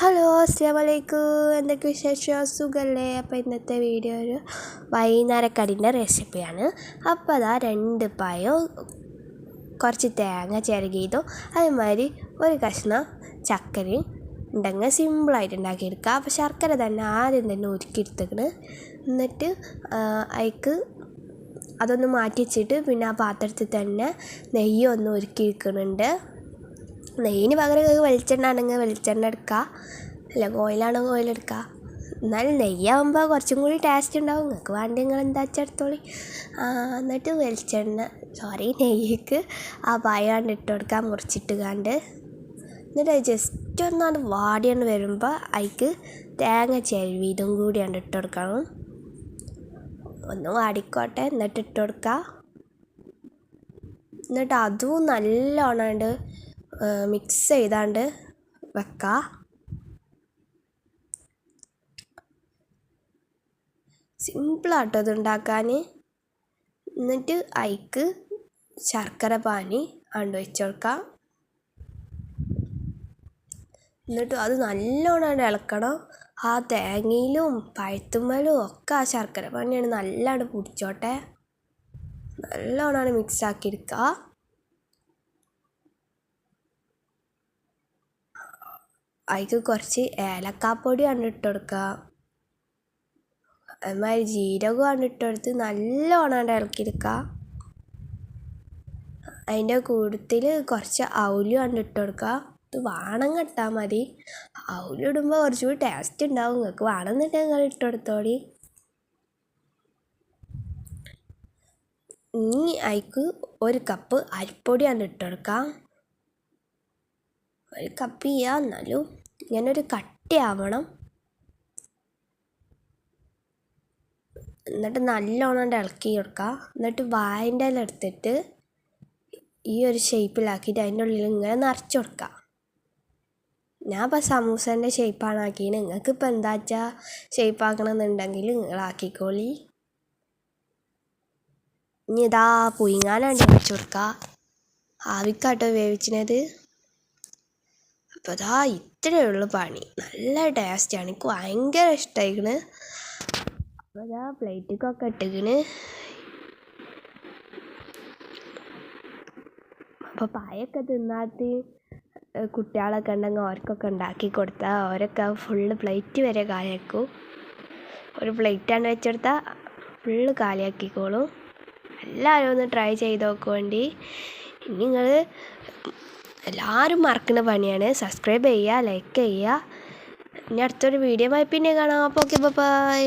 Hello അസ്സലാമലൈക്കും. എന്തൊക്കെ വിശേഷം? സുഖമല്ലേ? അപ്പോൾ ഇന്നത്തെ വീഡിയോ ഒരു വൈകുന്നേരക്കടിൻ്റെ റെസിപ്പിയാണ്. അപ്പോൾ അതാ 2 പഴവും കുറച്ച് തേങ്ങ ചിരകിയതും അതേമാതിരി ഒരു കഷ്ണം ചക്കരയും ഉണ്ടെങ്കിൽ സിമ്പിളായിട്ട് ഉണ്ടാക്കിയെടുക്കുക. അപ്പോൾ ശർക്കര തന്നെ ആദ്യം തന്നെ ഉരുക്കിയെടുത്തേക്കണ്. എന്നിട്ട് അതിക്ക് അതൊന്ന് മാറ്റി വെച്ചിട്ട് പിന്നെ ആ പാത്രത്തിൽ തന്നെ നെയ്യ് ഒന്ന് ഉരുക്കിയെടുക്കുന്നുണ്ട്. നെയ്യിന് പകരം വെളിച്ചെണ്ണ ആണെങ്കിൽ വെളിച്ചെണ്ണ എടുക്കുക, അല്ല ഓയിലാണെങ്കിൽ ഓയിലെടുക്കുക. എന്നാലും നെയ്യാകുമ്പോൾ കുറച്ചും കൂടി ടേസ്റ്റ് ഉണ്ടാവും. നിങ്ങൾക്ക് വേണ്ടി നിങ്ങൾ എന്താ വെച്ചാൽ എടുത്തോളി. എന്നിട്ട് നെയ്യ്ക്ക് ആ പഴം ഇട്ട് കൊടുക്കുക, മുറിച്ചിട്ട് കണ്ട്. എന്നിട്ട് ജസ്റ്റ് ഒന്നാണ്ട് വാടിയാണ് വരുമ്പോൾ അതിക്ക് തേങ്ങ ചിരവിയതും കൂടിയാണ് ഇട്ട് കൊടുക്കണം. ഒന്ന് വാടിക്കോട്ടെ, എന്നിട്ട് ഇട്ട് കൊടുക്കുക. എന്നിട്ട് അതും നല്ലോണം മിക്സ് ചെയ്താണ്ട് വെക്കുക. സിമ്പിളാട്ടോ ഇത് ഉണ്ടാക്കാൻ. എന്നിട്ട് അതിക്ക് ശർക്കര പാനി വെച്ച് കൊടുക്കുക. എന്നിട്ട് അത് നല്ലോണം ഇളക്കണം. ആ തേങ്ങയിലും പഴത്തുമ്മലും ഒക്കെ ആ ശർക്കര പാനിയാണ് നല്ലോണം പിടിച്ചോട്ടെ. നല്ലോണം മിക്സാക്കി എടുക്കുക. അതിക്ക് കുറച്ച് ഏലക്കാപ്പൊടി ഇട്ട് കൊടുക്കുക. അതുമാതിരി ജീരകം ഇട്ട് കൊടുത്ത് നല്ലോണം ഇളക്കിയെടുക്കുക. അതിൻ്റെ കൂട്ടത്തിൽ കുറച്ച് അവലും ഇട്ട് കൊടുക്കുക. ഇത് വേണമെങ്കിൽ ഇട്ടാൽ മതി. അവലിടുമ്പോൾ കുറച്ചുകൂടി ടേസ്റ്റ് ഉണ്ടാവും. നിങ്ങൾക്ക് വേണമെന്നുണ്ടെങ്കിൽ നിങ്ങൾ ഇട്ട് കൊടുത്തോളി. ഇനി അതിക്ക് 1 കപ്പ് അരിപ്പൊടി ഇട്ട് കൊടുക്കാം. 1 കപ്പ് ചെയ്യുക, എന്നാലും ഇങ്ങനെ ഒരു കട്ടിയാവണം. എന്നിട്ട് നല്ലോണം ഇളക്കി കൊടുക്കുക. എന്നിട്ട് വാഴൻ്റെ ഇല എടുത്തിട്ട് ഈ ഒരു ഷേപ്പിലാക്കിയിട്ട് അതിൻ്റെ ഉള്ളിൽ ഇങ്ങനെ നിറച്ച് കൊടുക്കുക. ഞാൻ ഇപ്പോൾ സമൂസേൻ്റെ ഷേപ്പാണ് ആക്കിയത്. നിങ്ങൾക്ക് ഇപ്പോൾ എന്താ വെച്ചാൽ ഷേപ്പ് ആക്കണമെന്നുണ്ടെങ്കിൽ നിങ്ങളാക്കിക്കോളി. ഇനി ഇതാ പുഴുങ്ങാനാണ്ട് വെച്ച് കൊടുക്കുക. ആവിക്കാട്ടോ വേവിച്ചിനത്. അപ്പോൾ അതാ ഇത്രയേ ഉള്ളൂ പണി. നല്ല ടേസ്റ്റാണ്, എനിക്ക് ഭയങ്കര ഇഷ്ടമായിക്കണ്. അപ്പോൾ അതാ പ്ലേറ്റിക്കൊക്കെ ഇട്ടിക്കണ്. അപ്പോൾ പായൊക്കെ തിന്നാത്ത കുട്ടികളൊക്കെ ഉണ്ടെങ്കിൽ അവർക്കൊക്കെ ഉണ്ടാക്കി കൊടുത്താൽ അവരൊക്കെ ഫുള്ള് പ്ലേറ്റ് വരെ കാലിയാക്കും. ഒരു പ്ലേറ്റാണ് വെച്ചെടുത്താൽ ഫുള്ള് കാലിയാക്കിക്കോളും. എല്ലാവരും ഒന്ന് ട്രൈ ചെയ്ത് നോക്കുവേണ്ടി. ഇനി നിങ്ങൾ എല്ലാവരും മറക്കുന്ന പണിയാണ്. സബ്സ്ക്രൈബ് ചെയ്യുക, ലൈക്ക് ചെയ്യുക. ഇനി അടുത്തൊരു വീഡിയോ ആയി പിന്നെ കാണാം. അപ്പോൾ ഓക്കെ, ബൈ.